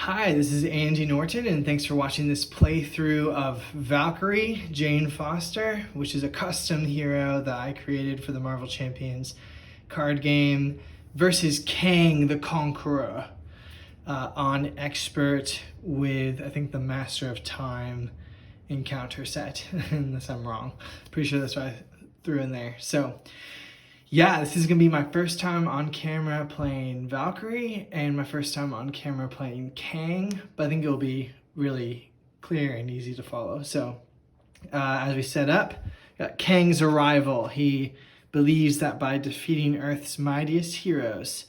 Hi, this is Andy Norton, and thanks for watching this playthrough of Valkyrie, Jane Foster, which is a custom hero that I created for the Marvel Champions card game, versus Kang the Conqueror on Expert with, I think, the Master of Time encounter set, unless I'm wrong. Pretty sure that's what I threw in there. So, yeah, this is gonna be my first time on camera playing Valkyrie and my first time on camera playing Kang, but I think it'll be really clear and easy to follow. So, as we set up, got Kang's arrival. He believes that by defeating Earth's mightiest heroes,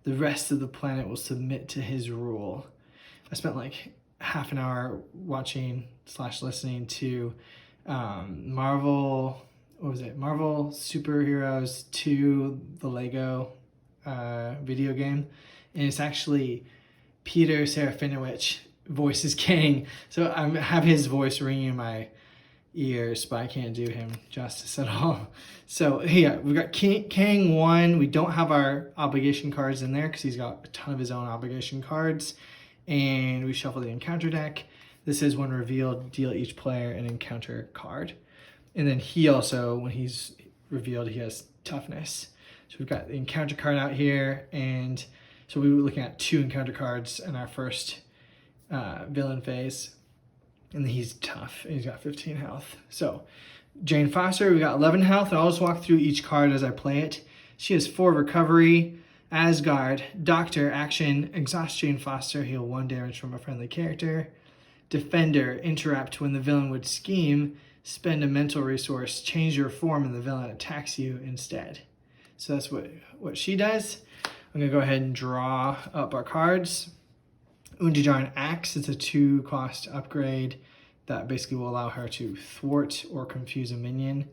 the rest of the planet will submit to his rule. I spent like half an hour watching / listening to Marvel Superheroes 2, the Lego video game. And it's actually Peter Serafinowicz voices Kang. So I have his voice ringing in my ears, but I can't do him justice at all. So yeah, we've got Kang 1. We don't have our obligation cards in there because he's got a ton of his own obligation cards. And we shuffle the encounter deck. This is when revealed, deal each player an encounter card. And then he also, when he's revealed, he has toughness. So we've got the encounter card out here. And so we were looking at 2 encounter cards in our first villain phase. And then he's tough. And he's got 15 health. So Jane Foster, we got 11 health. And I'll just walk through each card as I play it. She has 4 recovery. Asgard, Doctor, action, exhaust Jane Foster, heal 1 damage from a friendly character. Defender, interrupt when the villain would scheme. Spend a mental resource, change your form, and the villain attacks you instead. So that's what she does. I'm going to go ahead and draw up our cards. Undijarn Axe, it's a 2-cost upgrade that basically will allow her to thwart or confuse a minion.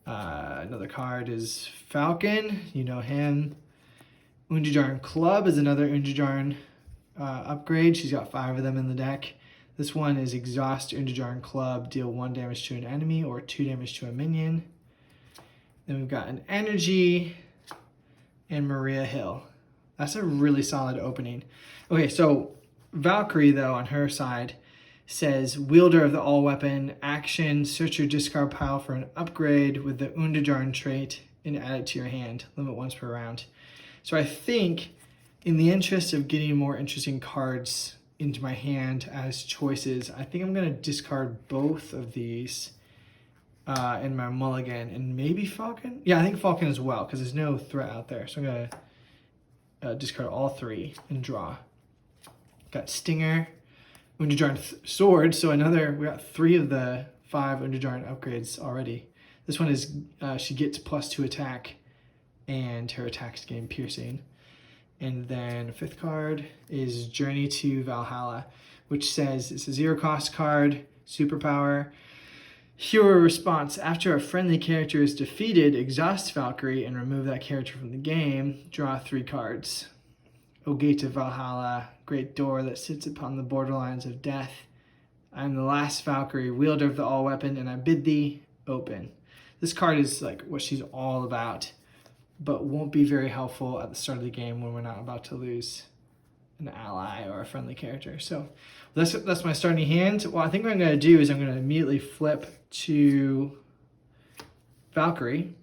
Another card is Falcon, you know him. Undijarn Club is another Undijarn upgrade. She's got 5 of them in the deck. This one is Exhaust Undijarn Club, deal 1 damage to an enemy or 2 damage to a minion. Then we've got an Energy and Maria Hill. That's a really solid opening. Okay, so Valkyrie, though, on her side, says wielder of the all-weapon, action, search your discard pile for an upgrade with the Undijarn trait and add it to your hand, limit once per round. So I think, in the interest of getting more interesting cards into my hand as choices, I think I'm going to discard both of these in my mulligan, and maybe Falcon? Yeah, I think Falcon as well, because there's no threat out there. So I'm going to discard all 3 and draw. Got Stinger, Undijarn Sword, so we got 3 of the 5 Undijarn upgrades already. This one is, she gets +2 attack, and her attacks gain piercing. And then 5th card is Journey to Valhalla, which says it's a 0-cost card, superpower. Hero response: after a friendly character is defeated, exhaust Valkyrie and remove that character from the game. Draw 3 cards. O Gate of Valhalla, great door that sits upon the borderlines of death. I am the last Valkyrie, wielder of the all-weapon, and I bid thee open. This card is like what she's all about, but won't be very helpful at the start of the game when we're not about to lose an ally or a friendly character. So that's my starting hand. What I think what I'm going to do is I'm going to immediately flip to Valkyrie,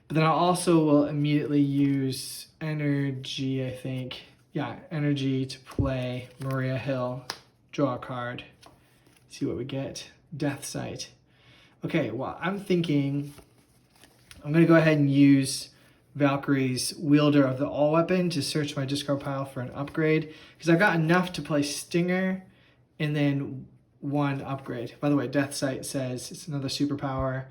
but then I also will immediately use energy, I think. Yeah, energy to play Maria Hill, draw a card, see what we get. Death Sight. Okay, well, I'm thinking I'm going to go ahead and use Valkyrie's wielder of the all-weapon to search my discard pile for an upgrade, because I've got enough to play Stinger and then 1 upgrade. By the way, Death Sight says it's another superpower.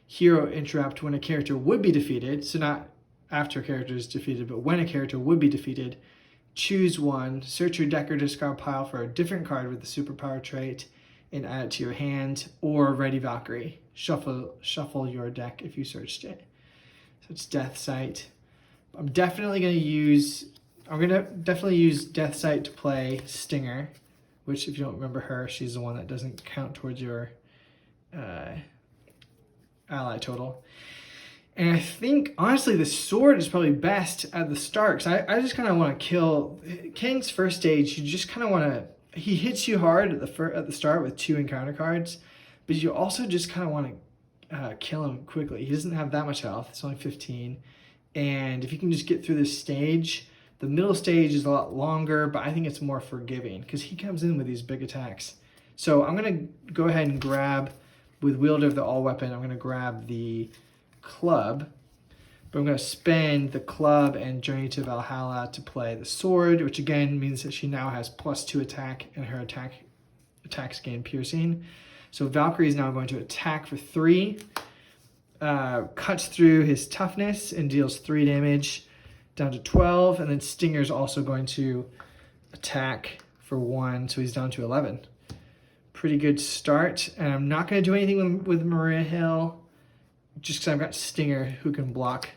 Hero interrupt when a character would be defeated, so not after a character is defeated, but when a character would be defeated. Choose 1, search your deck or discard pile for a different card with the superpower trait and add it to your hand, or Ready Valkyrie. Shuffle your deck if you searched it. So it's Death Sight. I'm definitely going to use Death Sight to play Stinger, which, if you don't remember her, she's the one that doesn't count towards your ally total. And I think, honestly, the sword is probably best at the start. Because I just kind of want to kill... Kang's first stage, you just kind of want to... He hits you hard at the start with 2 encounter cards. But you also just kind of want to kill him quickly. He doesn't have that much health. It's only 15. And if you can just get through this stage... The middle stage is a lot longer, but I think it's more forgiving. Because he comes in with these big attacks. So I'm going to go ahead and grab... With Wielder of the All-Weapon, I'm going to grab the... club, but I'm going to spend the club and Journey to Valhalla to play the sword, which again means that she now has +2 attack, and her attacks gain piercing. So Valkyrie is now going to attack for 3, cuts through his toughness and deals 3 damage down to 12, and then Stinger's also going to attack for 1, so he's down to 11. Pretty good start, and I'm not going to do anything with Maria Hill, just because I've got Stinger who can block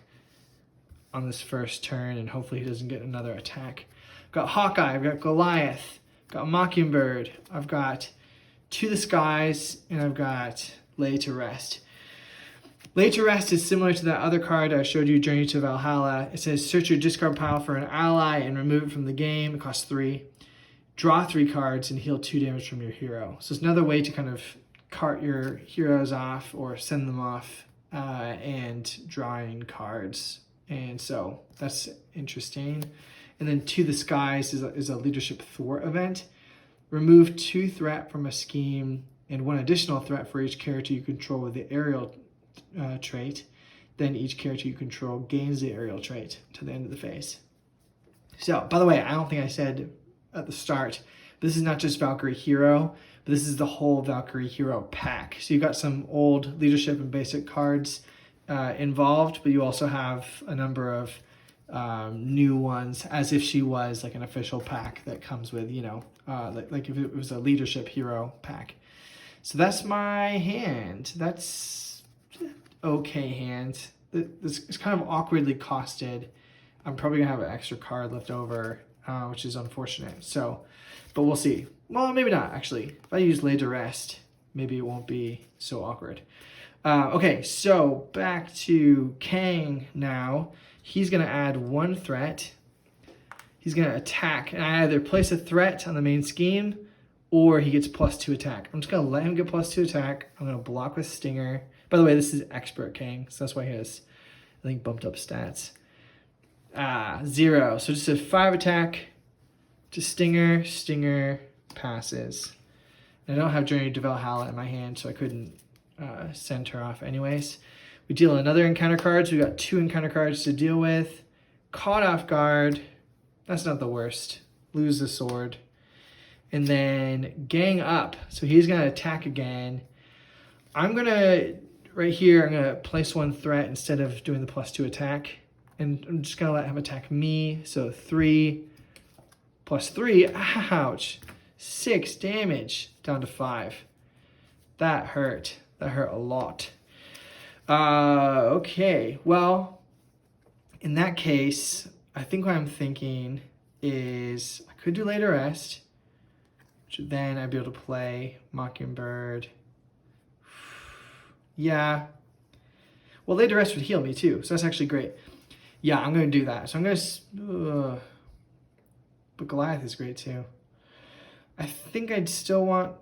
on this first turn, and hopefully he doesn't get another attack. I've got Hawkeye, I've got Goliath, I've got Mockingbird, I've got To the Skies, and I've got Lay to Rest. Lay to Rest is similar to that other card I showed you, Journey to Valhalla. It says search your discard pile for an ally and remove it from the game. It costs 3. Draw 3 cards and heal 2 damage from your hero. So it's another way to kind of cart your heroes off or send them off and drawing cards. And so that's interesting. And then To the Skies is a leadership thwart event. Remove 2 threat from a scheme and 1 additional threat for each character you control with the aerial trait. Then each character you control gains the aerial trait to the end of the phase. So, by the way, I don't think I said at the start, but this is not just Valkyrie Hero, but this is the whole Valkyrie Hero pack. So you've got some old leadership and basic cards involved, but you also have a number of new ones, as if she was like an official pack that comes with, you know, like if it was a leadership hero pack. So that's my hand. That's okay hand. This is kind of awkwardly costed. I'm probably gonna have an extra card left over, which is unfortunate. So, but we'll see. Well, maybe not, actually. If I use Lay to Rest, maybe it won't be so awkward. Okay, so back to Kang now. He's going to add 1 threat. He's going to attack. And I either place a threat on the main scheme, or he gets +2 attack. I'm just going to let him get +2 attack. I'm going to block with Stinger. By the way, this is Expert Kang, so that's why he has, I think, bumped up stats. 0. So just a 5 attack to Stinger. Stinger passes. And I don't have Journey to Valhalla in my hand, so I couldn't send her off anyways. We deal another encounter card, so we got 2 encounter cards to deal with. Caught off guard. That's not the worst. Lose the sword. And then gang up. So he's going to attack again. I'm going to, right here, I'm going to place 1 threat instead of doing the +2 attack. And I'm just going to let him attack me. So 3 + 3. Ouch. 6 damage down to 5. That hurt. That hurt a lot. Okay. Well, in that case, I think what I'm thinking is I could do Lay to Rest, which then I'd be able to play Mockingbird. Yeah. Well, Lay to Rest would heal me too, so that's actually great. Yeah, I'm going to do that. So I'm going to... But Goliath is great too. I think I'd still want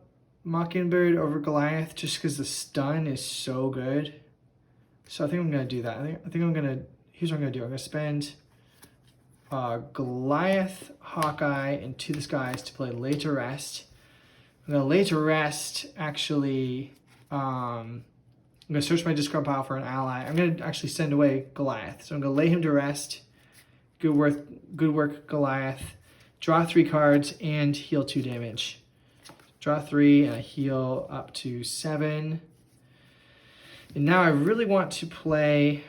Mockingbird over Goliath just because the stun is so good. So I think I'm going to do that. I think I'm going to... Here's what I'm going to do. I'm going to spend Goliath, Hawkeye, and To the Skies to play Lay to Rest. I'm going to Lay to Rest, actually... I'm going to search my discard pile for an ally. I'm going to actually send away Goliath. So I'm going to lay him to rest. Good work, Goliath. Draw 3 cards and heal 2 damage. Draw 3 and I heal up to 7. And now I really want to play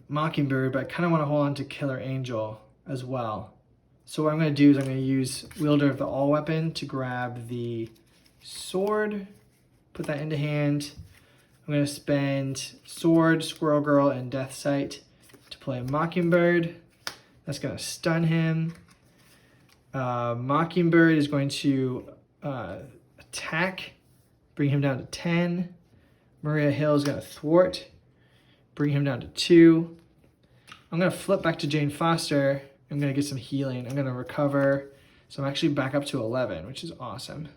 Mockingbird, but I kind of want to hold on to Killer Angel as well. So what I'm going to do is I'm going to use Wielder of the All-Weapon to grab the sword, put that into hand. I'm going to spend Sword, Squirrel Girl, and Death Sight to play Mockingbird. That's going to stun him. Mockingbird is going to attack, bring him down to 10. Maria Hill is going to thwart, bring him down to 2. I'm going to flip back to Jane Foster. I'm going to get some healing. I'm going to recover. So I'm actually back up to 11, which is awesome.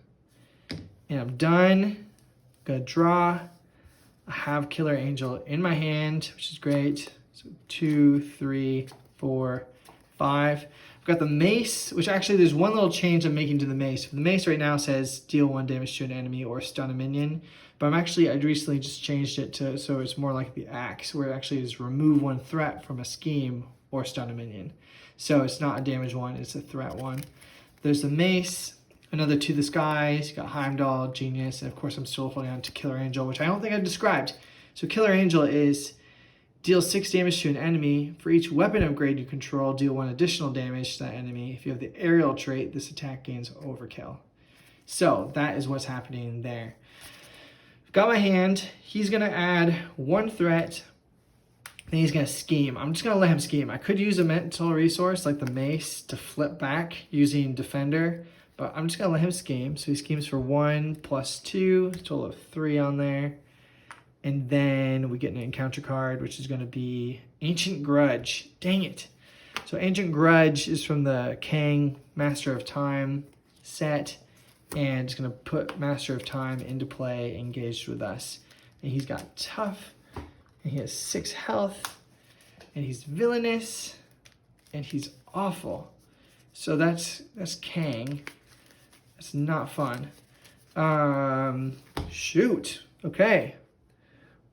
And I'm done. I'm going to draw. I have Killer Angel in my hand, which is great. So 2, 3, 4, 5. I've got the mace, which actually there's one little change I'm making to the mace. The mace right now says deal 1 damage to an enemy or stun a minion. But I recently just changed it to so it's more like the axe, where it actually is remove 1 threat from a scheme or stun a minion. So it's not a damage one, it's a threat one. There's the mace, another To the Skies, you got Heimdall, Genius, and of course I'm still holding on to Killer Angel, which I don't think I've described. So Killer Angel is deal 6 damage to an enemy. For each weapon upgrade you control, deal 1 additional damage to that enemy. If you have the aerial trait, this attack gains overkill. So that is what's happening there. Got my hand. He's going to add 1 threat, and he's going to scheme. I'm just going to let him scheme. I could use a mental resource like the mace to flip back using Defender, but I'm just going to let him scheme. So he schemes for 1 plus 2, a total of 3 on there. And then we get an encounter card, which is going to be Ancient Grudge. Dang it. So Ancient Grudge is from the Kang Master of Time set. And it's going to put Master of Time into play, engaged with us. And he's got tough. And he has 6 health. And he's villainous. And he's awful. So that's Kang. That's not fun. Shoot. Okay.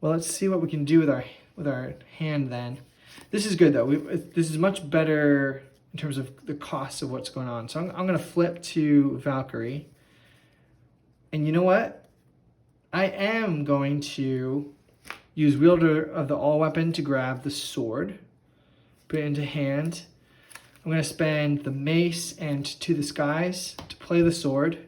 Well, let's see what we can do with our hand then. This is good though. This is much better in terms of the cost of what's going on. So I'm going to flip to Valkyrie. And you know what? I am going to use Wielder of the All Weapon to grab the sword. Put it into hand. I'm going to spend the mace and To the Skies to play the sword.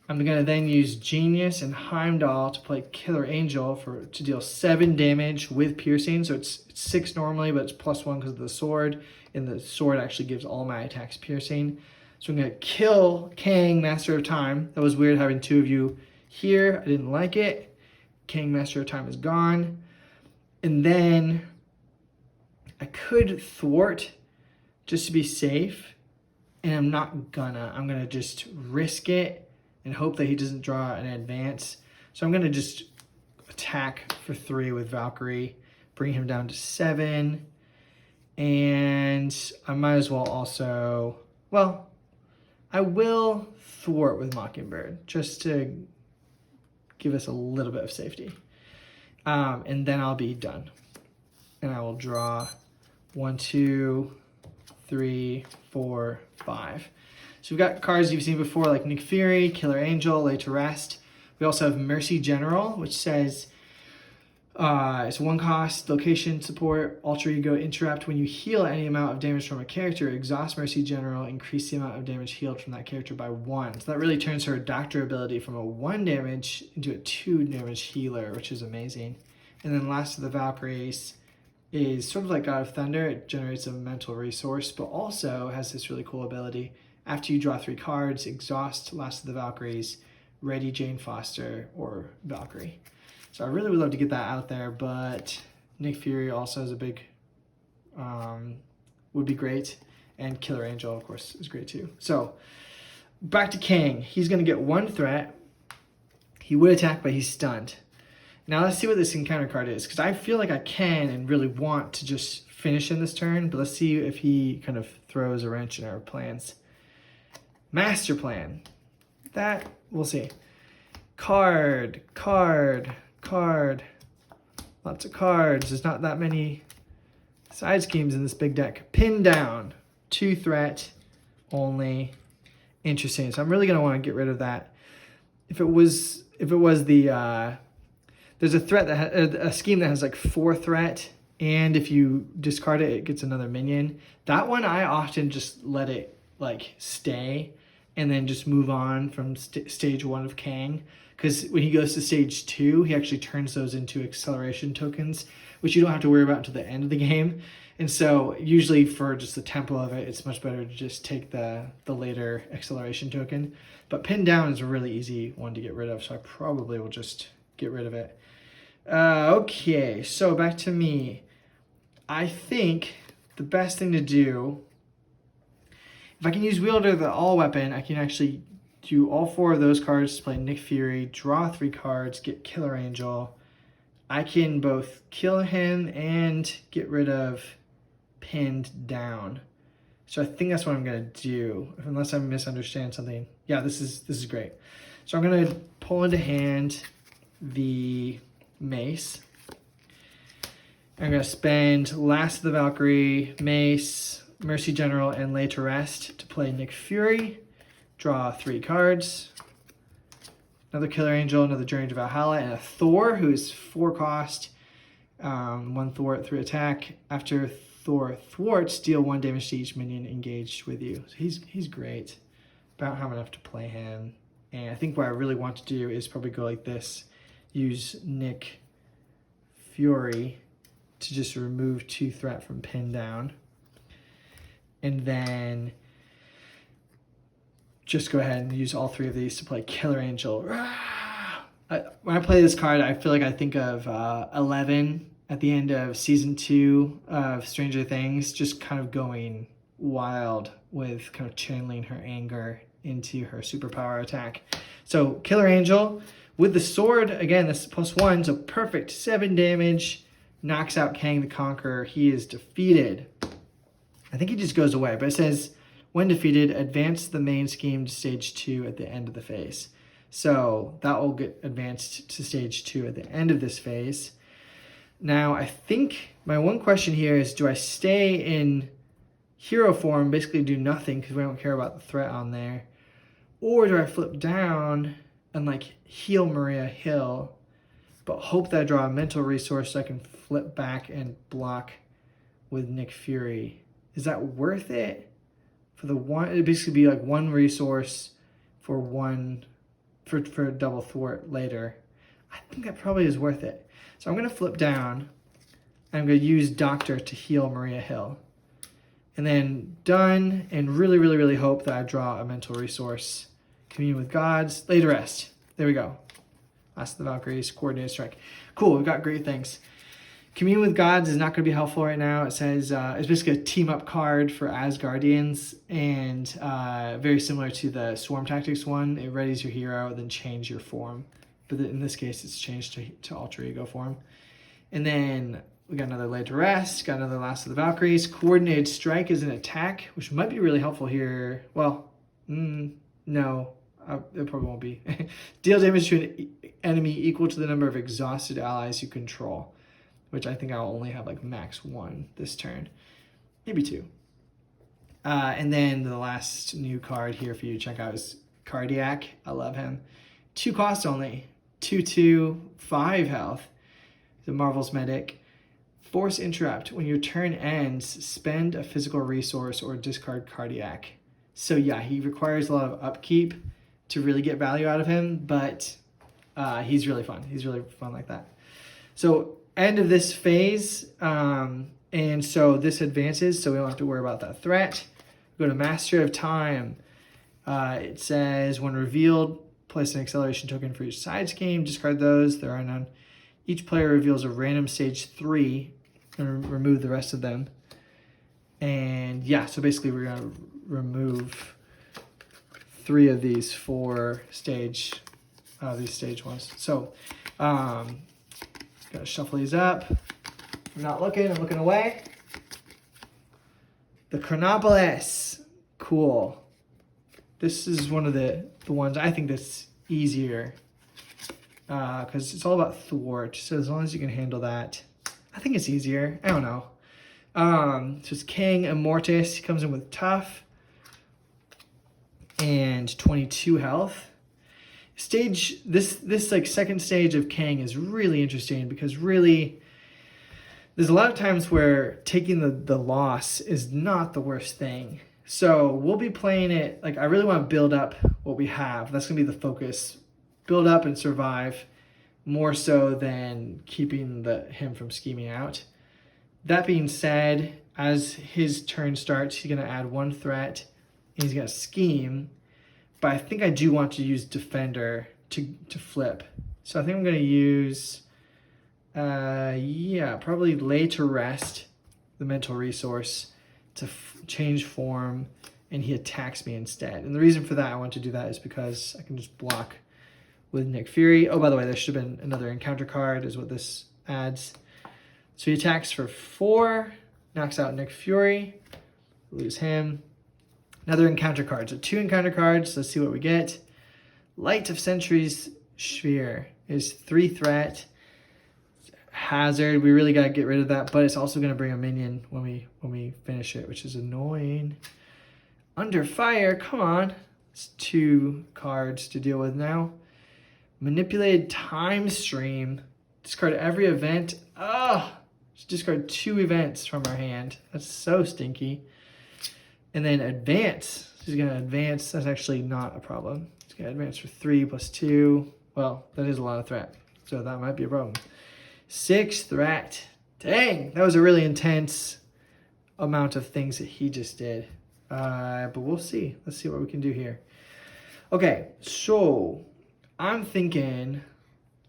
I'm going to then use Genius and Heimdall to play Killer Angel to deal 7 damage with piercing. So it's 6 normally, but it's +1 because of the sword. And the sword actually gives all my attacks piercing. So I'm going to kill Kang, Master of Time. That was weird having 2 of you here. I didn't like it. Kang, Master of Time is gone. And then I could thwart just to be safe. And I'm not gonna. I'm going to just risk it and hope that he doesn't draw an advance. So I'm going to just attack for 3 with Valkyrie, bring him down to 7, and I might as well also, well, I will thwart with Mockingbird just to give us a little bit of safety. And then I'll be done. And I will draw 1, 2, 3, 4, 5. So we've got cards you've seen before like Nick Fury, Killer Angel, Lay to Rest. We also have Mercy General, which says it's 1 cost, location, support, alter ego, interrupt. When you heal any amount of damage from a character, exhaust Mercy General, increase the amount of damage healed from that character by 1. So that really turns her Doctor ability from a 1 damage into a 2 damage healer, which is amazing. And then last of the Valkyries is sort of like God of Thunder. It generates a mental resource, but also has this really cool ability. After you draw 3 cards, exhaust Last of the Valkyries, ready Jane Foster, or Valkyrie. So I really would love to get that out there, but Nick Fury also is a big, would be great. And Killer Angel, of course, is great too. So back to Kang. He's going to get 1 threat. He would attack, but he's stunned. Now let's see what this encounter card is, because I feel like I can and really want to just finish in this turn, but let's see if he kind of throws a wrench in our plans. Master Plan. That, we'll see. Card. Lots of cards. There's not that many side schemes in this big deck. Pin Down. 2 threat only. Interesting. So I'm really going to want to get rid of that. If it was the, there's a threat that a scheme that has like 4 threat, and if you discard it, it gets another minion. That one, I often just let it like stay and then just move on from stage 1 of Kang, because when he goes to stage 2, he actually turns those into acceleration tokens, which you don't have to worry about until the end of the game. And so usually for just the tempo of it, it's much better to just take the later acceleration token. But Pin Down is a really easy one to get rid of, so I probably will just get rid of it. Okay, so back to me. I think the best thing to do, if I can use Wielder the all weapon, I can actually do all 4 of those cards to play Nick Fury, draw 3 cards, get Killer Angel. I can both kill him and get rid of Pinned Down. So I think that's what I'm gonna do, unless I misunderstand something. Yeah, this is great. So I'm gonna pull into hand the Mace. I'm gonna spend Last of the Valkyrie, Mace, Mercy General, and Lay to Rest to play Nick Fury. Draw 3 cards. Another Killer Angel, another Journey to Valhalla, and a Thor, who is 4 cost. 1 thwart, 3 attack. After Thor thwarts, deal 1 damage to each minion engaged with you. So he's great. About have enough to play him. And I think what I really want to do is probably go like this. Use Nick Fury to just remove 2 threat from Pin Down. And then just go ahead and use all 3 of these to play Killer Angel. When I play this card, I feel like I think of 11 at the end of season 2 of Stranger Things, just kind of going wild with kind of channeling her anger into her superpower attack. So Killer Angel with the sword, again, this +1, so perfect 7 damage, knocks out Kang the Conqueror. He is defeated. I think he just goes away, but it says, when defeated, advance the main scheme to stage 2 at the end of the phase. So that will get advanced to stage 2 at the end of this phase. Now, I think my one question here is, do I stay in hero form, basically do nothing because we don't care about the threat on there, or do I flip down and like heal Maria Hill, but hope that I draw a mental resource so I can flip back and block with Nick Fury? Is that worth it? For the one, it'd basically be like 1 resource for a double thwart later. I think that probably is worth it. So I'm gonna flip down. I'm gonna use Doctor to heal Maria Hill. And then done, and really, really, really hope that I draw a mental resource. Commune with Gods, Lay to Rest. There we go. Last of the Valkyries, Coordinated Strike. Cool, we've got great things. Commune with Gods is not going to be helpful right now. It says it's basically a team-up card for Asgardians, and very similar to the Swarm Tactics one. It readies your hero, then change your form. But in this case, it's changed to Alter Ego form. And then we got another Lay to Rest, got another Last of the Valkyries. Coordinated Strike is an attack, which might be really helpful here. Well, no, it probably won't be. Deal damage to an enemy equal to the number of exhausted allies you control, which I think I'll only have like max 1 this turn, maybe 2. And then the last new card here for you to check out is Cardiac. I love him. 2 costs only, 2/2, 5 health. The Marvel's Medic. Force Interrupt. When your turn ends, spend a physical resource or discard Cardiac. So yeah, he requires a lot of upkeep to really get value out of him, but he's really fun. He's really fun like that. So end of this phase, and so this advances, so we don't have to worry about that threat. Go to Master of Time. It says, when revealed, place an acceleration token for each side scheme. Discard those. There are none. Each player reveals a random stage 3 and remove the rest of them. And yeah, so basically we're going to remove 3 of these 4 stage ones. So gotta shuffle these up. I'm not looking, I'm looking away. The Chronopolis. Cool. This is one of the ones I think that's easier. Because it's all about thwart. So as long as you can handle that, I think it's easier. I don't know. So it's King Immortus. He comes in with tough and 22 health. This like second stage of Kang is really interesting because really there's a lot of times where taking the loss is not the worst thing. So we'll be playing it, like I really want to build up what we have. That's gonna be the focus. Build up and survive more so than keeping him from scheming out. That being said, as his turn starts, he's gonna add 1 threat and he's gonna scheme. But I think I do want to use Defender to flip. So I think I'm gonna use Yeah, probably lay to rest the mental resource to change form, and he attacks me instead. And the reason for that I want to do that is because I can just block with Nick Fury. Oh, by the way, there should have been another encounter card is what this adds. So he attacks for 4, knocks out Nick Fury, lose him. Another encounter card. So 2 encounter cards. Let's see what we get. Light of Centuries Sphere is 3 threat. Hazard. We really got to get rid of that, but it's also going to bring a minion when we finish it, which is annoying. Under Fire. Come on. It's 2 cards to deal with now. Manipulated Time Stream. Discard every event. Oh, just discard 2 events from our hand. That's so stinky. And then advance. She's going to advance. That's actually not a problem. She's going to advance for 3 plus 2. Well, that is a lot of threat, so that might be a problem. 6 threat. Dang, that was a really intense amount of things that he just did. But we'll see. Let's see what we can do here. Okay, so I'm thinking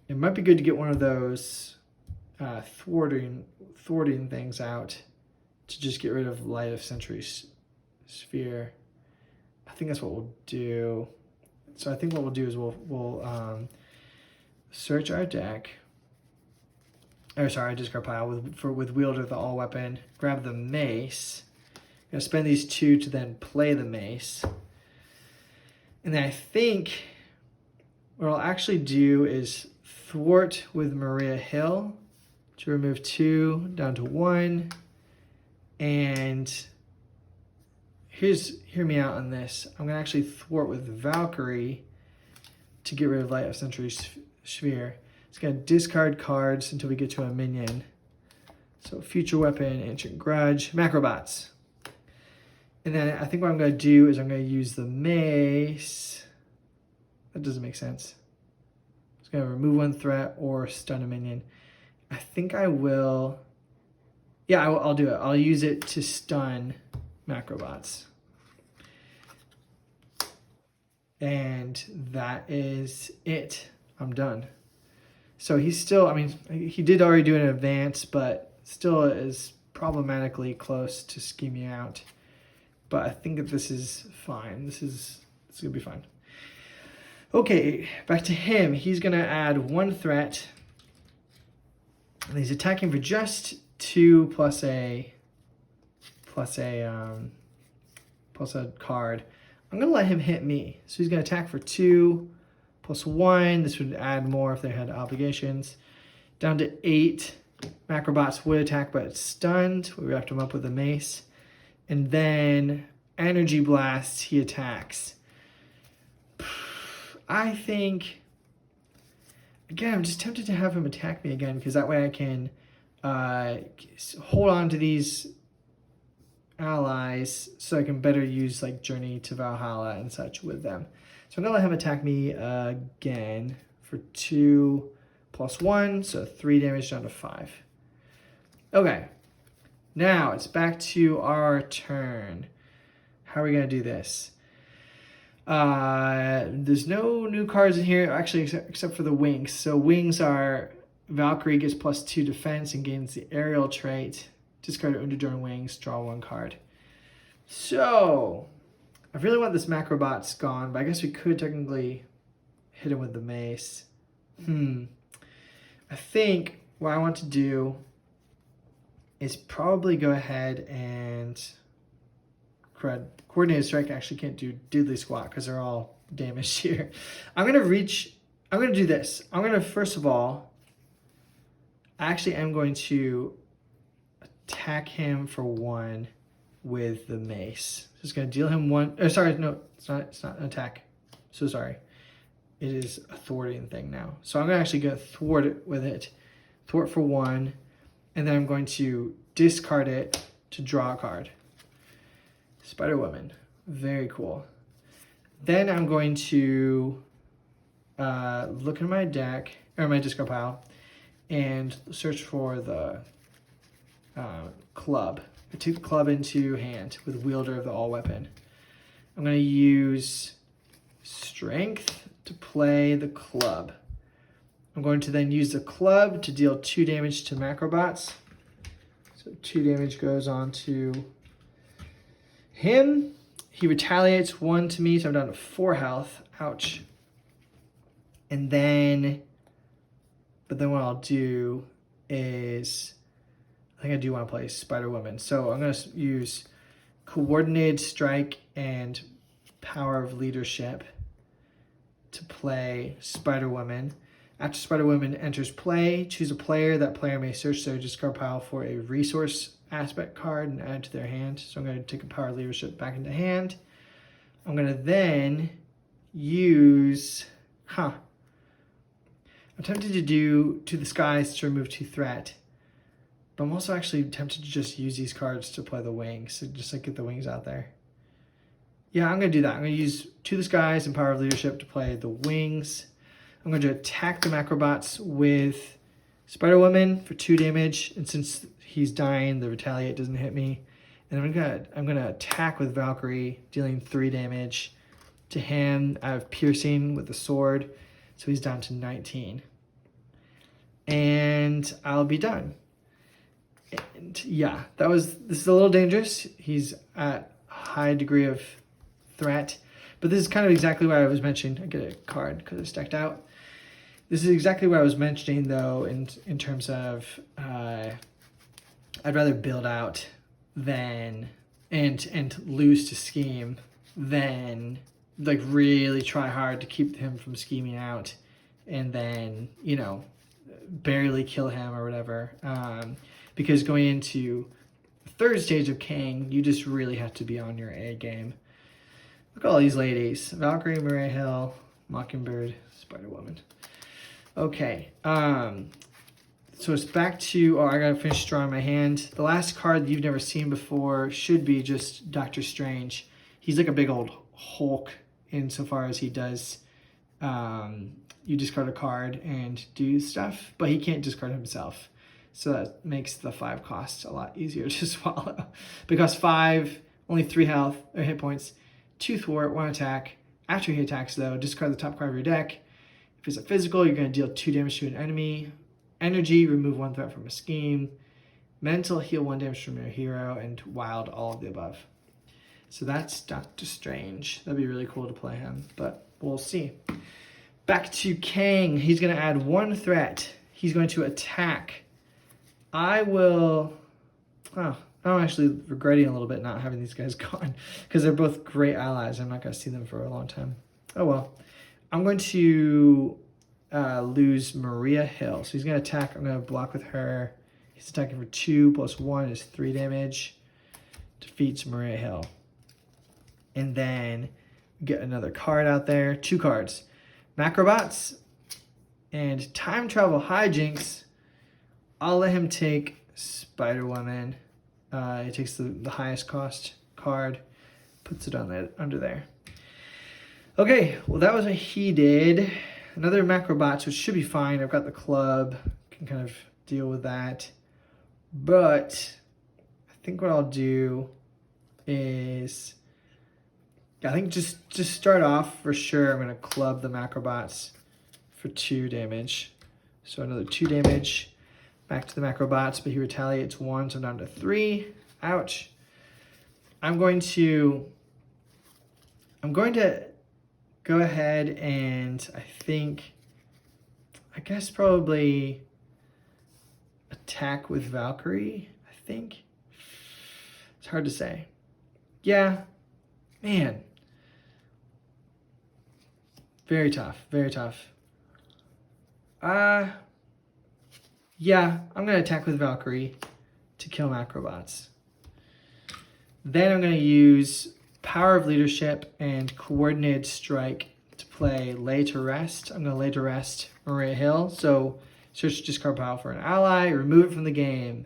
it might be good to get one of those thwarting things out to just get rid of Light of Centuries Sphere. I think that's what we'll do. So I think what we'll do is we'll search our deck. Or sorry, discard pile with Wielder of the All Weapon. Grab the Mace. I'm gonna spend these 2 to then play the Mace. And then I think what I'll actually do is thwart with Maria Hill to remove 2 down to 1. And hear me out on this. I'm gonna actually thwart with Valkyrie to get rid of Light of Century Sphere. It's gonna discard cards until we get to a minion. So Future Weapon, Ancient Grudge, Macrobots. And then I think what I'm gonna do is I'm gonna use the Mace. That doesn't make sense. It's gonna remove 1 threat or stun a minion. I think I will. Yeah, I'll do it. I'll use it to stun Macrobots. And that is it. I'm done. So he's still, I mean, he did already do an advance, but still is problematically close to scheming out. But I think that this is fine. This is gonna be fine. Okay, back to him. He's gonna add 1 threat. And he's attacking for just 2 plus a card. I'm gonna let him hit me. So he's gonna attack for 2 plus 1. This would add more if they had obligations. Down to 8. Macrobots would attack, but it's stunned. We wrapped him up with a Mace. And then Energy Blast, he attacks. I think, again, I'm just tempted to have him attack me again, because that way I can hold on to these allies so I can better use like Journey to Valhalla and such with them. So I'm gonna let him attack me again for 2 plus 1, so 3 damage down to 5. Okay, now it's back to our turn. How are we gonna do this? There's no new cards in here, actually, except for the wings. So wings are Valkyrie gets +2 defense and gains the aerial trait. Discard under during wings, draw 1 card. So I really want this Macrobots gone, but I guess we could technically hit him with the Mace. I think what I want to do is probably go ahead and Coordinated Strike actually can't do diddly squat because they're all damaged here. I'm going to do this. I'm going to, first of all, I actually am going to attack him for 1 with the Mace. Just going to deal him 1. Oh, sorry, no, it's not an attack. So sorry. It is a thwarting thing now. So I'm actually going to thwart it with it. Thwart for 1. And then I'm going to discard it to draw a card. Spider-Woman. Very cool. Then I'm going to look in my deck, or my discard pile, and search for the club. I take the club into hand with Wielder of the All Weapon. I'm going to use Strength to play the club. I'm going to then use the club to deal 2 damage to Macrobots. So 2 damage goes on to him. He retaliates 1 to me, so I'm down to 4 health. Ouch. And then, but then what I'll do is, I think I do want to play Spider-Woman. So I'm going to use Coordinated Strike and Power of Leadership to play Spider-Woman. After Spider-Woman enters play, choose a player. That player may search their discard pile for a resource aspect card and add it to their hand. So I'm going to take a Power of Leadership back into hand. I'm going to then use, I'm tempted to do To the Skies to remove 2 threat. But I'm also actually tempted to just use these cards to play the wings. So just like get the wings out there. Yeah, I'm going to do that. I'm going to use To the Skies and Power of Leadership to play the wings. I'm going to attack the Macrobots with Spider-Woman for 2 damage. And since he's dying, the Retaliate doesn't hit me. And I'm going to attack with Valkyrie, dealing 3 damage to him. I have Piercing with the sword. So he's down to 19. And I'll be done. And yeah, this is a little dangerous. He's at a high degree of threat. But this is kind of exactly what I was mentioning. I get a card because it's stacked out. This is exactly what I was mentioning, though, in terms of I'd rather build out than and lose to scheme than like really try hard to keep him from scheming out and then, you know, barely kill him or whatever. Because going into the 3rd stage of Kang, you just really have to be on your A game. Look at all these ladies. Valkyrie, Maria Hill, Mockingbird, Spider-Woman. Okay. So it's back to, I gotta finish drawing my hand. The last card that you've never seen before should be just Doctor Strange. He's like a big old Hulk insofar as he does, you discard a card and do stuff, but he can't discard himself. So that makes the 5 cost a lot easier to swallow. Because 5, only 3 health or hit points, 2 thwart, 1 attack. After he attacks, though, discard the top card of your deck. If it's a physical, you're going to deal 2 damage to an enemy. Energy, remove 1 threat from a scheme. Mental, heal 1 damage from your hero. And wild, all of the above. So that's Doctor Strange. That'd be really cool to play him, but we'll see. Back to Kang. He's going to add 1 threat. He's going to attack. I'm actually regretting a little bit not having these guys gone because they're both great allies. I'm not going to see them for a long time. Oh, well. I'm going to lose Maria Hill. So he's going to attack. I'm going to block with her. He's attacking for 2 plus 1 is 3 damage. Defeats Maria Hill. And then get another card out there. 2 cards. Macrobots and Time Travel Hijinks. I'll let him take Spider-Woman. He takes the highest cost card, puts it on under there. Okay, well that was what he did. Another Macrobots, which should be fine. I've got the club, can kind of deal with that. But I think what I'll do is, I think just start off for sure. I'm going to club the Macrobots for 2 damage. So another 2 damage. Back to the Macrobots, but he retaliates 1, so I'm down to 3. Ouch. I'm going to go ahead and I guess probably attack with Valkyrie, I think. It's hard to say. Yeah, man. Very tough, very tough. Yeah, I'm going to attack with Valkyrie to kill Macrobots. Then I'm going to use Power of Leadership and Coordinated Strike to play Lay to Rest. I'm going to Lay to Rest Maria Hill. So search discard pile for an ally, remove it from the game.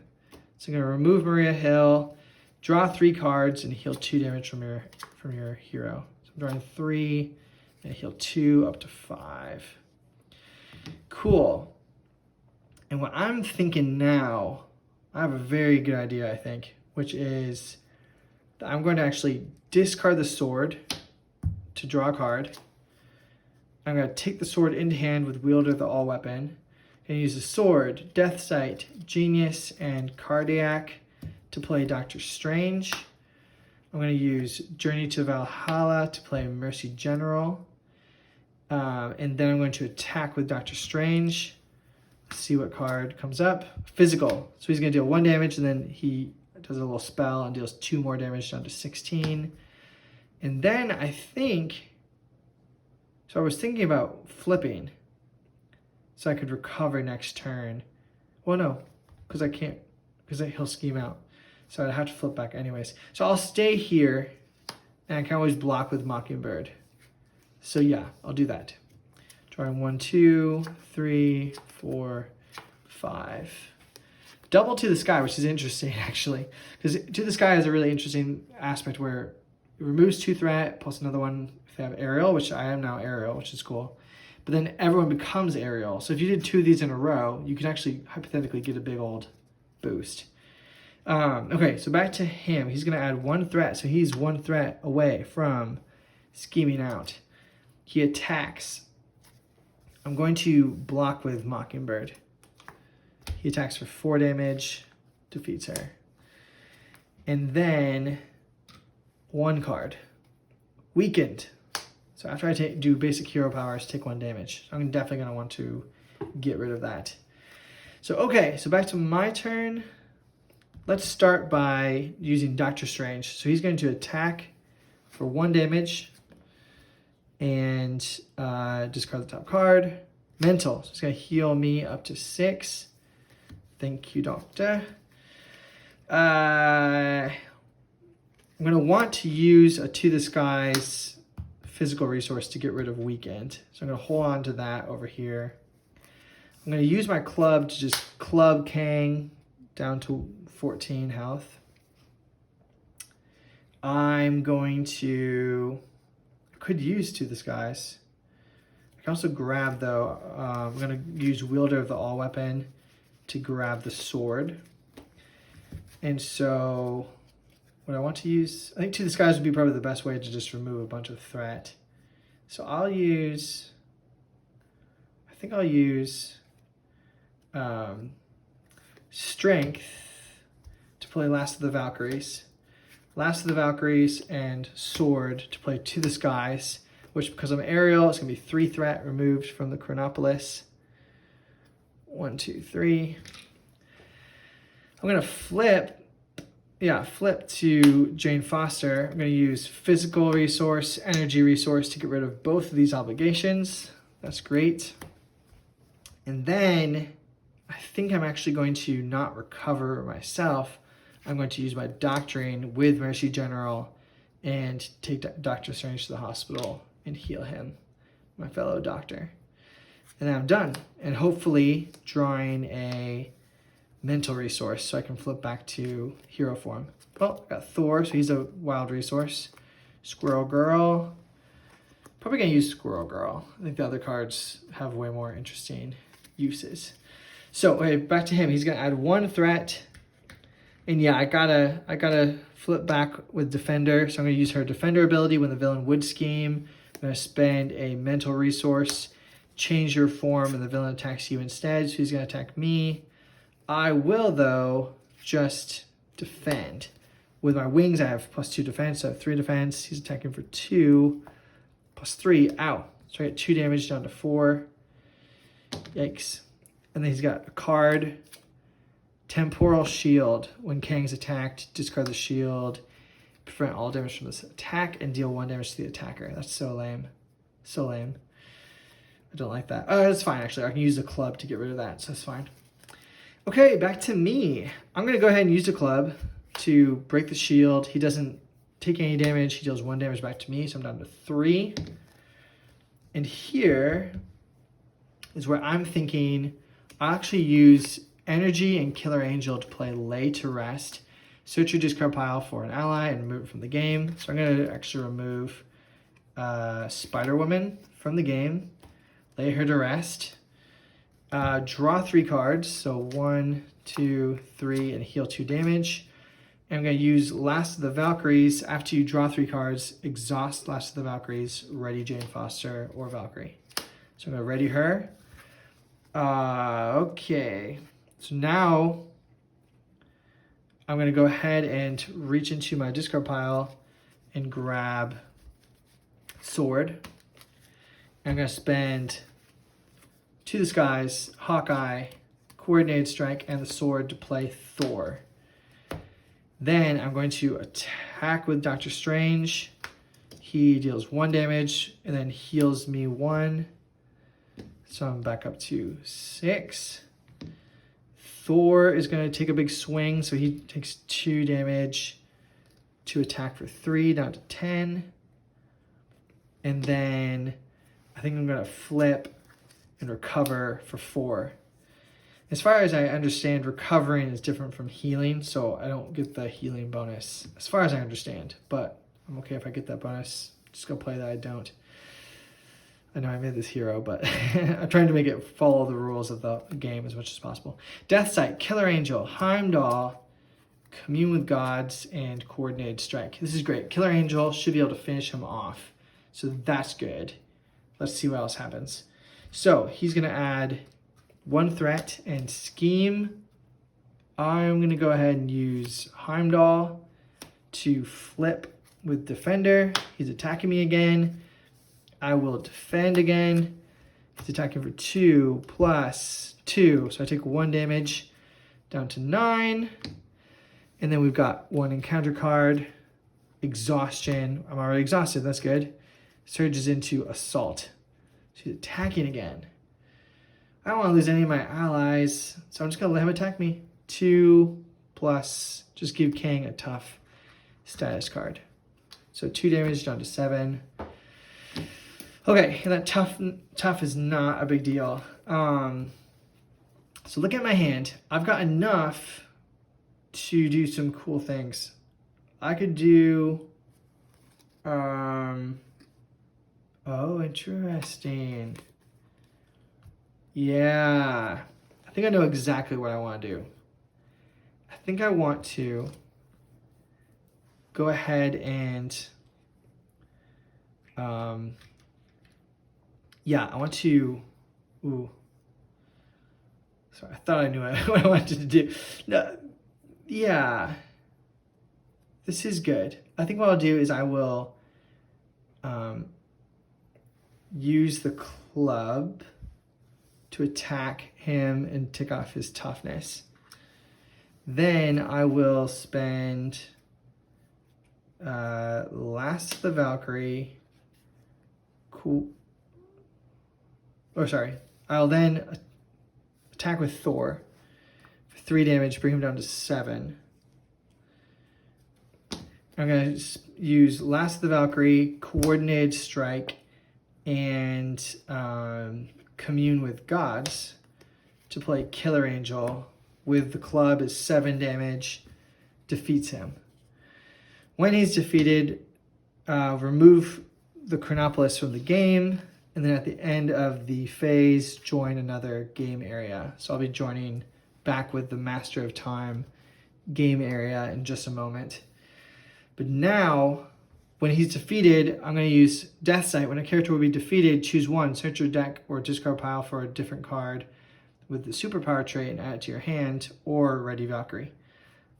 So I'm going to remove Maria Hill, draw 3 cards, and heal 2 damage from your hero. So I'm drawing 3, and heal 2 up to 5. Cool. And what I'm thinking now, I have a very good idea, I think, which is that I'm going to actually discard the sword to draw a card. I'm going to take the sword into hand with wielder of the all weapon. Going to use the sword, Death Sight, Genius, and Cardiac to play Doctor Strange. I'm going to use Journey to Valhalla to play Mercy General. And then I'm going to attack with Doctor Strange. See what card comes up. Physical. So he's going to deal 1 damage, and then he does a little spell and deals 2 more damage down to 16. And then I think... So I was thinking about flipping so I could recover next turn. Well, no, because I can't, because he'll scheme out. So I'd have to flip back anyways. So I'll stay here, and I can always block with Mockingbird. So yeah, I'll do that. Drawing 1, 2, 3, 4, 5. Double to the sky, which is interesting actually, because to the sky is a really interesting aspect where it removes 2 threat plus another one if they have aerial, which I am now aerial, which is cool. But then everyone becomes aerial. So if you did 2 of these in a row, you could actually hypothetically get a big old boost. Okay, so back to him. He's going to add 1 threat. So he's 1 threat away from scheming out. He attacks. I'm going to block with Mockingbird. He attacks for 4 damage, defeats her. And then 1 card. Weakened. So after I do basic hero powers, take 1 damage. I'm definitely going to want to get rid of that. So okay, so back to my turn. Let's start by using Doctor Strange. So he's going to attack for 1 damage and discard the top card. Mental. So it's going to heal me up to 6. Thank you, Doctor. I'm going to want to use a To the Skies physical resource to get rid of Weakened. So I'm going to hold on to that over here. I'm going to use my club to just club Kang down to 14 health. I'm going to... I could use To the Skies. I can also grab, though, I'm going to use Wielder of the All Weapon to grab the sword. And so... what I want to use, I think To the Skies would be probably the best way to just remove a bunch of threat. So I'll use, I think I'll use Strength to play Last of the Valkyries. Last of the Valkyries and Sword to play To the Skies, which because I'm aerial, it's going to be 3 threat removed from the Chronopolis. 1, 2, 3. I'm going to flip to Jane Foster. I'm going to use physical resource, energy resource to get rid of both of these obligations. That's great. And then I think I'm actually going to not recover myself. I'm going to use my Doctoring with Mercy General and take Doctor Strange to the hospital and heal him, my fellow doctor. And then I'm done. And hopefully drawing a mental resource so I can flip back to hero form. Oh, I got Thor, so he's a wild resource. Squirrel Girl. Probably gonna use Squirrel Girl. I think the other cards have way more interesting uses. So okay, back to him. He's gonna add 1 threat. And yeah, I gotta flip back with Defender. So I'm gonna use her Defender ability when the villain would scheme. I'm gonna spend a mental resource, change your form, and the villain attacks you instead. So he's gonna attack me. I will, though, just defend. With my wings, I have +2 defense, so I have 3 defense. He's attacking for 2, +3. Ow. So I get 2 damage down to 4. Yikes. And then he's got a card, Temporal Shield. When Kang's attacked, discard the shield, prevent all damage from this attack, and deal 1 damage to the attacker. That's so lame. So lame. I don't like that. Oh, that's fine, actually. I can use the club to get rid of that, so that's fine. Okay, back to me. I'm going to go ahead and use the club to break the shield. He doesn't take any damage. He deals 1 damage back to me, so I'm down to 3. And here is where I'm thinking I'll actually use Energy and Killer Angel to play Lay to Rest. Search your discard pile for an ally and remove it from the game. So I'm going to actually remove Spider-Woman from the game. Lay her to rest. Draw 3 cards, so 1, 2, 3, and heal 2 damage. And I'm going to use Last of the Valkyries. After you draw 3 cards, exhaust Last of the Valkyries, ready Jane Foster or Valkyrie. So I'm gonna ready her. Okay, so now I'm gonna go ahead and reach into my discard pile and grab sword. I'm gonna spend To the Skies, Hawkeye, Coordinated Strike, and the sword to play Thor. Then I'm going to attack with Doctor Strange. He deals 1 damage and then heals me 1. So I'm back up to 6. Thor is going to take a big swing, so he takes 2 damage to attack for 3, down to 10. And then I think I'm going to flip and recover for 4. As far as I understand, recovering is different from healing, so I don't get the healing bonus, as far as I understand. But I'm okay if I get that bonus. Just go play that I don't. I know I made this hero, but I'm trying to make it follow the rules of the game as much as possible. Death Sight, Killer Angel, Heimdall, Commune with Gods, and Coordinated Strike. This is great. Killer Angel should be able to finish him off, so that's good. Let's see what else happens. So he's going to add 1 threat and scheme. I'm going to go ahead and use Heimdall to flip with Defender. He's attacking me again. I will defend again. He's attacking for 2 plus 2. So I take 1 damage down to 9. And then we've got 1 encounter card. Exhaustion. I'm already exhausted. That's good. Surges into Assault. She's attacking again. I don't want to lose any of my allies, so I'm just going to let him attack me. 2 plus, just give Kang a tough status card. So 2 damage down to 7. Okay, and that tough is not a big deal. So look at my hand. I've got enough to do some cool things. I could do... Oh, interesting. Yeah. I think I know exactly what I want to do. I think I want to go ahead and... yeah, I want to... Ooh. Sorry, I thought I knew what I wanted to do. No, yeah. This is good. I think what I'll do is I will use the club to attack him and tick off his toughness. Then I will spend Last of the Valkyrie. Cool. Oh, sorry. I'll then attack with Thor for 3 damage, bring him down to 7. I'm going to use Last of the Valkyrie, Coordinated Strike, and Commune with Gods to play Killer Angel with the club is 7 damage, defeats him. When he's defeated, remove the Chronopolis from the game, and then at the end of the phase, join another game area. So I'll be joining back with the Master of Time game area in just a moment. But now, when he's defeated, I'm going to use Death Sight. When a character will be defeated, choose 1, search your deck or discard pile for a different card with the superpower trait and add it to your hand, or Ready Valkyrie.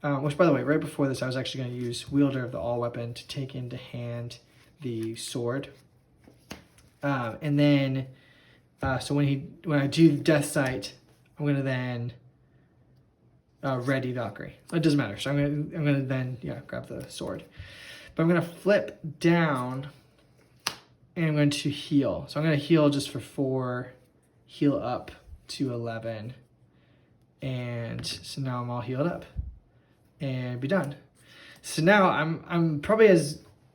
Which, by the way, right before this, I was actually going to use Wielder of the All-Weapon to take into hand the sword. And then, so when I do Death Sight, I'm going to then Ready Valkyrie. It doesn't matter. So I'm going to then, grab the sword. But I'm going to flip down, and I'm going to heal. So I'm going to heal just for 4, heal up to 11. And so now I'm all healed up. And be done. So now I'm probably at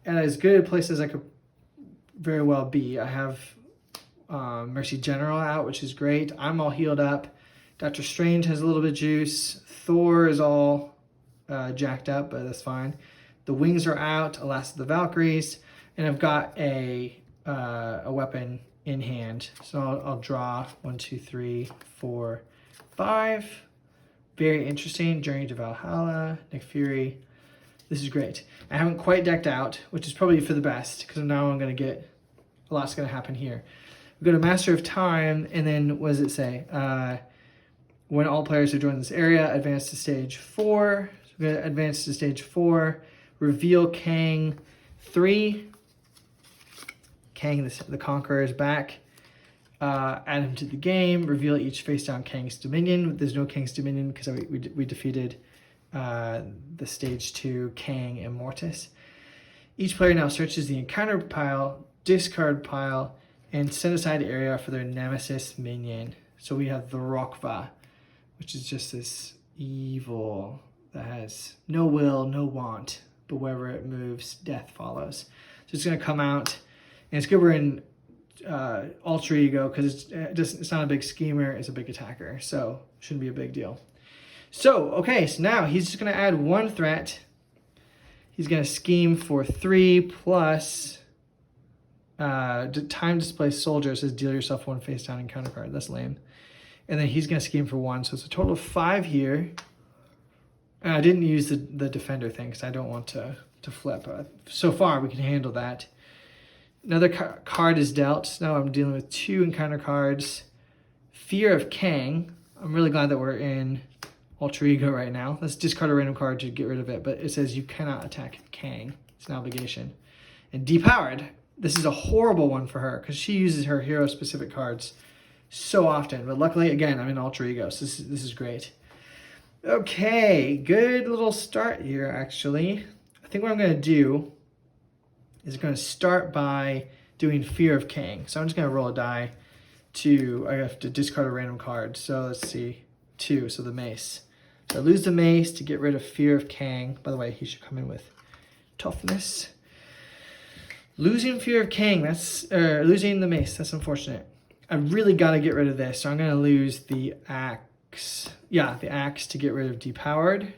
as good a place as I could very well be. I have Mercy General out, which is great. I'm all healed up. Doctor Strange has a little bit of juice. Thor is all jacked up, but that's fine. The wings are out. Last of the Valkyries, and I've got a weapon in hand. So I'll draw 1, 2, 3, 4, 5. Very interesting. Journey to Valhalla, Nick Fury. This is great. I haven't quite decked out, which is probably for the best, because now I'm going to get a lot's going to happen here. We go to Master of Time, and then what does it say? When all players who join this area advance to stage 4. So we're going to advance to stage 4. Reveal Kang 3. Kang the Conqueror is back. Add him to the game. Reveal each face down Kang's Dominion. There's no Kang's Dominion because we defeated the stage 2 Kang Immortus. Each player now searches the encounter pile, discard pile, and set aside area for their nemesis minion. So we have the Rokva, which is just this evil that has no will, no want, but wherever it moves, death follows. So it's going to come out, and it's good we're in alter ego because it's not a big schemer, it's a big attacker, so shouldn't be a big deal. So, okay, so now he's just going to add 1 threat. He's going to scheme for 3 plus time displaced soldier. It says deal yourself 1 face down encounter card. That's lame. And then he's going to scheme for 1. So it's a total of 5 here. And I didn't use the defender thing because I don't want to flip. So far, we can handle that. Another card is dealt. Now I'm dealing with 2 encounter cards. Fear of Kang. I'm really glad that we're in alter ego right now. Let's discard a random card to get rid of it, but it says you cannot attack Kang. It's an obligation. And depowered. This is a horrible one for her because she uses her hero specific cards so often. But luckily, again, I'm in alter ego, so this is great. Okay, good little start here, actually. I think what I'm going to do is going to start by doing Fear of Kang. So I'm just going to roll a die I have to discard a random card. So let's see, 2, so the mace. So I lose the mace to get rid of Fear of Kang. By the way, he should come in with toughness. Losing Fear of Kang, losing the mace, that's unfortunate. I really got to get rid of this, so I'm going to lose the axe. Yeah, the axe to get rid of depowered.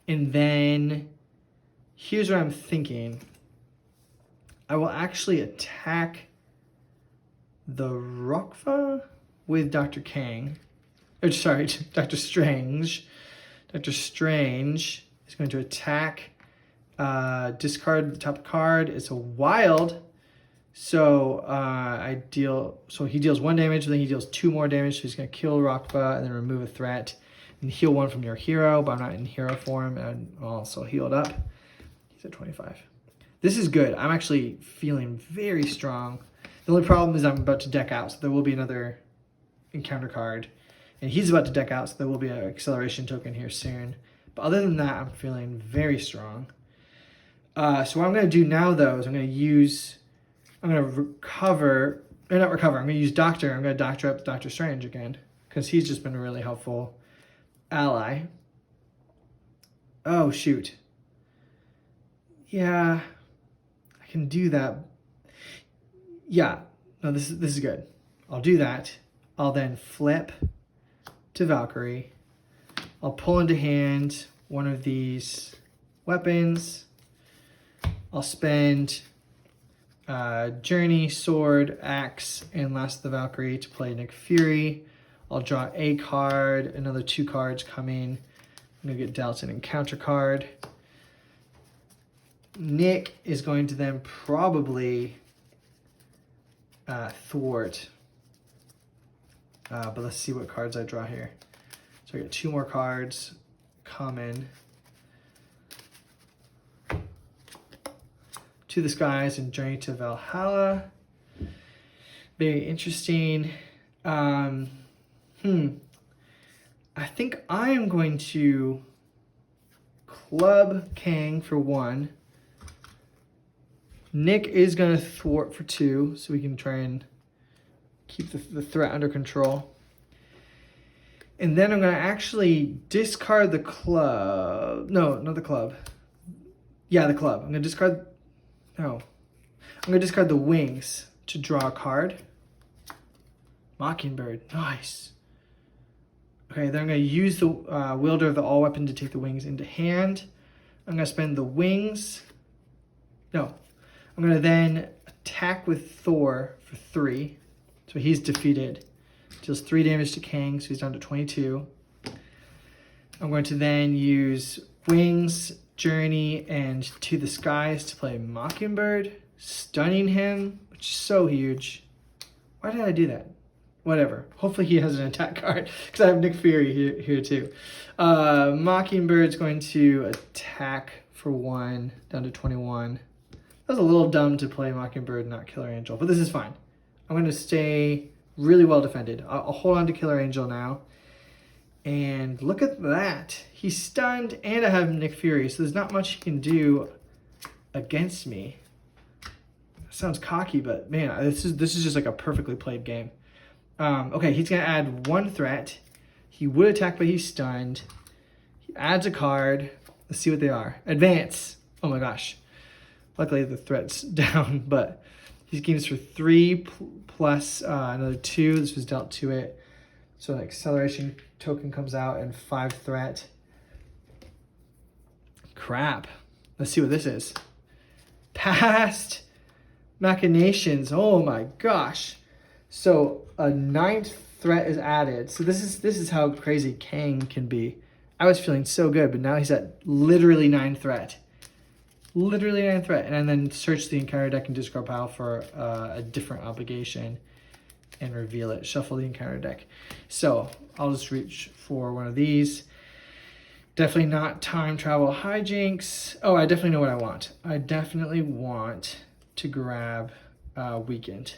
And then, here's what I'm thinking. I will actually attack the Rokva with Dr. Kang. Or, sorry, Dr. Strange. Dr. Strange is going to attack, discard the top card. It's a wild, so he deals 1 damage, then he deals 2 more damage, so he's going to kill Rokva and then remove a threat. And heal 1 from your hero, but I'm not in hero form, and I'm also healed up. He's at 25. This is good. I'm actually feeling very strong. The only problem is I'm about to deck out, so there will be another encounter card. And he's about to deck out, so there will be an acceleration token here soon. But other than that, I'm feeling very strong. So what I'm going to do now, though, is I'm going to use I'm going to use Doctor. I'm going to Doctor up Doctor Strange again, because he's just been a really helpful ally. Oh, shoot. Yeah, I can do that. Yeah, no, this is good. I'll do that. I'll then flip to Valkyrie. I'll pull into hand one of these weapons. I'll spend Journey, Sword, Axe, and Last of the Valkyrie to play Nick Fury. I'll draw a card, another 2 cards coming. I'm going to get dealt an encounter card. Nick is going to then probably thwart. But let's see what cards I draw here. So I got 2 more cards coming. To the Skies and Journey to Valhalla. Very interesting. I think I am going to club Kang for 1. Nick is going to thwart for 2, so we can try and keep the threat under control. And then I'm going to actually discard the club. No, not the club. Yeah, the club. I'm going to discard... No. I'm going to discard the wings to draw a card. Mockingbird. Nice. Okay, then I'm going to use the wielder of the all weapon to take the wings into hand. I'm going to spend the wings. No. I'm going to then attack with Thor for 3. So he's defeated. Deals 3 damage to Kang, so he's down to 22. I'm going to then use Wings, Journey, and To the Skies to play Mockingbird, stunning him, which is so huge. Why did I do that? Whatever. Hopefully he has an attack card because I have Nick Fury here too. Mockingbird's going to attack for 1 down to 21. That was a little dumb to play Mockingbird, not Killer Angel, but this is fine. I'm going to stay really well defended. I'll hold on to Killer Angel now. And look at that. He's stunned, and I have Nick Fury, so there's not much he can do against me. That sounds cocky, but man, this is just like a perfectly played game. Okay, he's going to add 1 threat. He would attack, but he's stunned. He adds a card. Let's see what they are. Advance. Oh my gosh. Luckily, the threat's down, but he gains for 3 plus another 2. This was dealt to it. So an acceleration token comes out and 5 threat. Crap. Let's see what this is. Past machinations. Oh my gosh. So a 9th threat is added. So this is how crazy Kang can be. I was feeling so good, but now he's at literally 9 threat. Literally 9 threat. And then search the encounter deck and discard pile for a different obligation and reveal it. Shuffle the encounter deck. So I'll just reach for one of these. Definitely not time travel hijinks. Oh, I definitely know what I want. I definitely want to grab Weakened.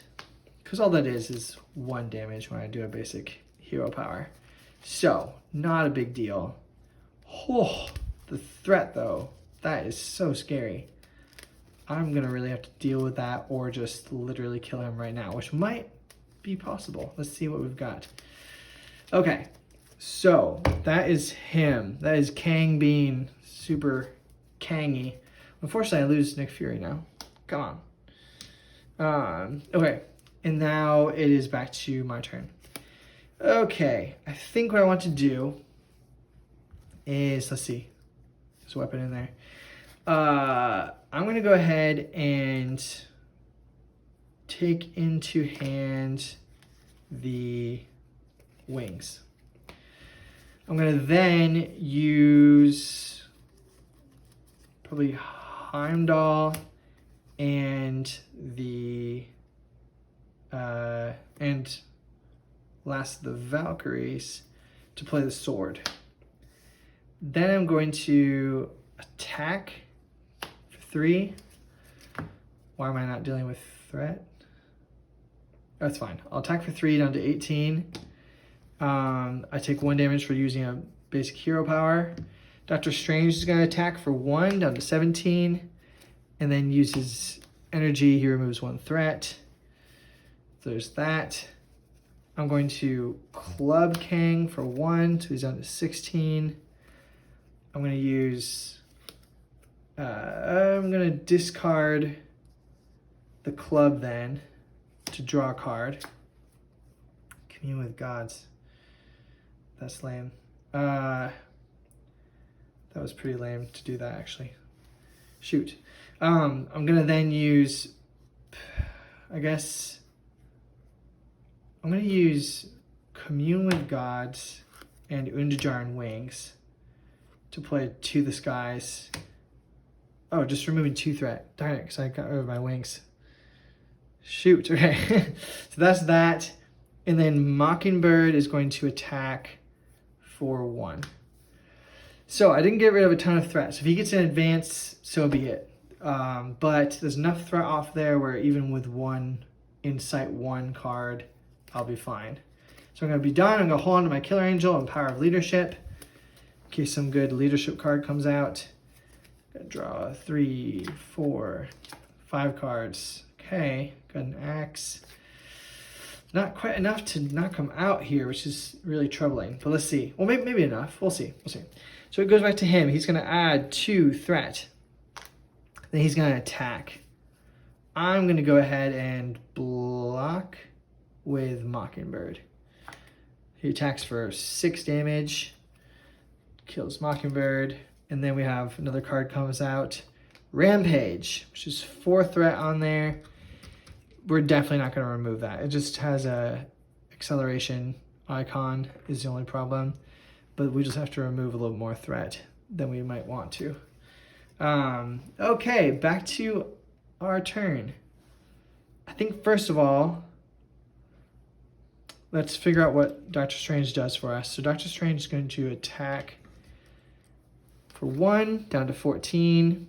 Because all that is 1 damage when I do a basic hero power. So, not a big deal. Oh, the threat though, that is so scary. I'm going to really have to deal with that or just literally kill him right now, which might be possible. Let's see what we've got. Okay, so that is him. That is Kang being super Kangy. Unfortunately, I lose Nick Fury now. Come on. Okay. And now it is back to my turn. Okay, I think what I want to do is, let's see, there's a weapon in there. I'm going to go ahead and take into hand the wings. I'm going to then use probably Heimdall and the the Valkyries to play the sword. Then I'm going to attack for 3. Why am I not dealing with threat? That's fine. I'll attack for 3 down to 18. I take 1 damage for using a basic hero power. Doctor Strange is going to attack for 1 down to 17. And then uses energy. He removes 1 threat. There's that. I'm going to club Kang for 1, so he's down to 16. I'm going to use, I'm going to discard the club then to draw a card. Commune with gods. That's lame. That was pretty lame to do that actually. Shoot. I'm going to then use, I guess, I'm going to use Commune with Gods and Undajarn Wings to play To the Skies. Oh, just removing 2 threat. Darn it, because I got rid of my wings. Shoot, okay. So that's that. And then Mockingbird is going to attack for 1. So I didn't get rid of a ton of threats. If he gets an advance, so be it. But there's enough threat off there where even with 1 Insight 1 card, I'll be fine. So I'm going to be done. I'm going to hold on to my Killer Angel and Power of Leadership in case some good leadership card comes out. Gonna draw 3, 4, 5 cards. Okay, got an axe. Not quite enough to knock him out here, which is really troubling. But let's see. Well, maybe enough. We'll see. We'll see. So it goes back to him. He's going to add 2 threat. Then he's going to attack. I'm going to go ahead and block with Mockingbird. He attacks for 6 damage. Kills Mockingbird. And then we have another card comes out. Rampage, which is 4 threat on there. We're definitely not going to remove that. It just has a acceleration icon is the only problem. But we just have to remove a little more threat than we might want to. Okay, back to our turn. I think first of all, let's figure out what Doctor Strange does for us. So Doctor Strange is going to attack for 1, down to 14.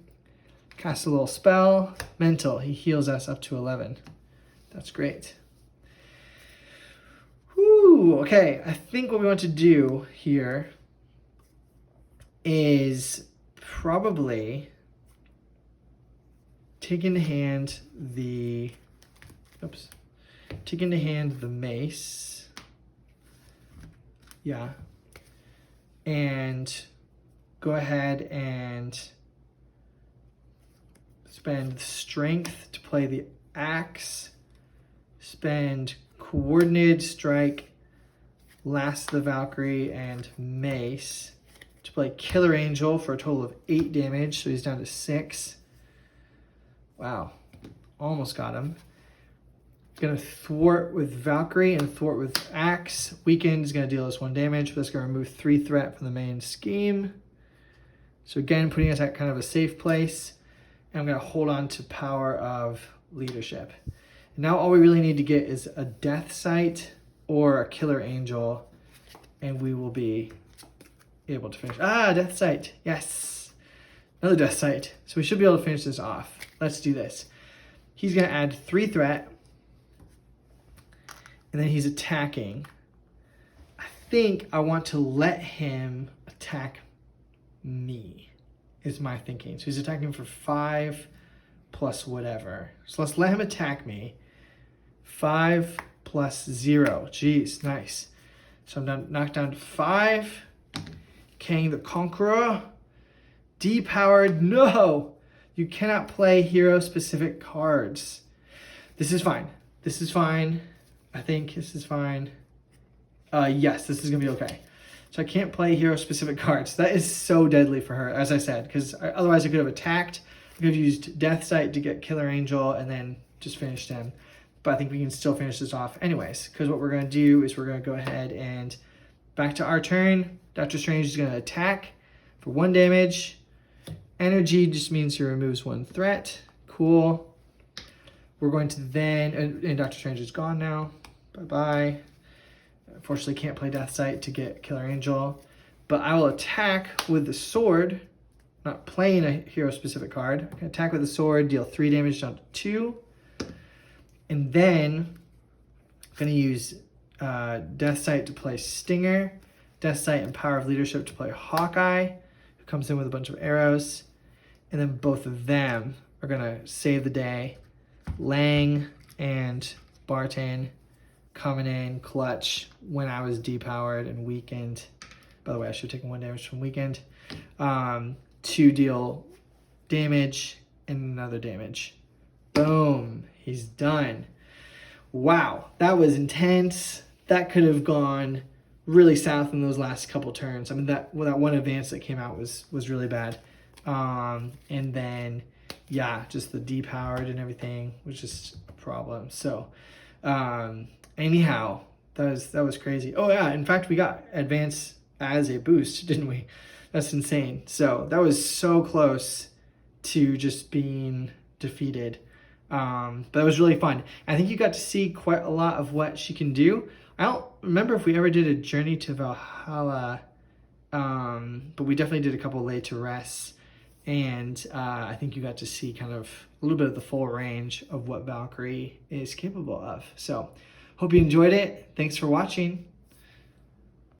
Cast a little spell. Mental. He heals us up to 11. That's great. Whew, okay, I think what we want to do here is probably take into hand the mace. Yeah. And go ahead and spend strength to play the axe. Spend coordinated strike, last the Valkyrie, and mace to play Killer Angel for a total of 8 damage. So he's down to 6. Wow. Almost got him. Gonna thwart with Valkyrie and thwart with axe. Weakened is gonna deal us 1 damage, but that's gonna remove 3 threat from the main scheme. So again, putting us at kind of a safe place. And I'm gonna hold on to Power of Leadership. Now all we really need to get is a Death Sight or a Killer Angel, and we will be able to finish. Death Sight, yes. Another Death Sight. So we should be able to finish this off. Let's do this. He's gonna add 3 threat, and then he's attacking. I think I want to let him attack me, is my thinking. So he's attacking for 5 plus whatever. So let's let him attack me. 5 plus 0. Jeez, nice. So I'm knocked down to 5. Kang the Conqueror. Depowered. No! You cannot play hero-specific cards. This is fine. This is fine. I think this is fine. Yes, this is going to be okay. So I can't play hero-specific cards. That is so deadly for her, as I said, because otherwise I could have attacked. I could have used Death Sight to get Killer Angel and then just finished him. But I think we can still finish this off anyways, because what we're going to do is we're going to go ahead and back to our turn. Doctor Strange is going to attack for 1 damage. Energy just means he removes 1 threat. Cool. We're going to then, and Doctor Strange is gone now. Bye-bye. Unfortunately, can't play Death Sight to get Killer Angel. But I will attack with the sword. Not playing a hero-specific card. I can attack with the sword, deal 3 damage down to 2. And then I'm going to use Death Sight to play Stinger. Death Sight and Power of Leadership to play Hawkeye, who comes in with a bunch of arrows. And then both of them are going to save the day. Lang and Barton coming in clutch when I was depowered and weakened. By the way, I should have taken 1 damage from weakened. To deal damage and another damage. Boom. He's done. Wow. That was intense. That could have gone really south in those last couple turns. I mean, that one advance that came out was really bad. And then, yeah, just the depowered and everything was just a problem. So, anyhow, that was crazy. Oh yeah, in fact, we got advance as a boost, didn't we? That's insane. So that was so close to just being defeated. But it was really fun. I think you got to see quite a lot of what she can do. I don't remember if we ever did a Journey to Valhalla, but we definitely did a couple Lay to Rest. And I think you got to see kind of a little bit of the full range of what Valkyrie is capable of. So hope you enjoyed it. Thanks for watching.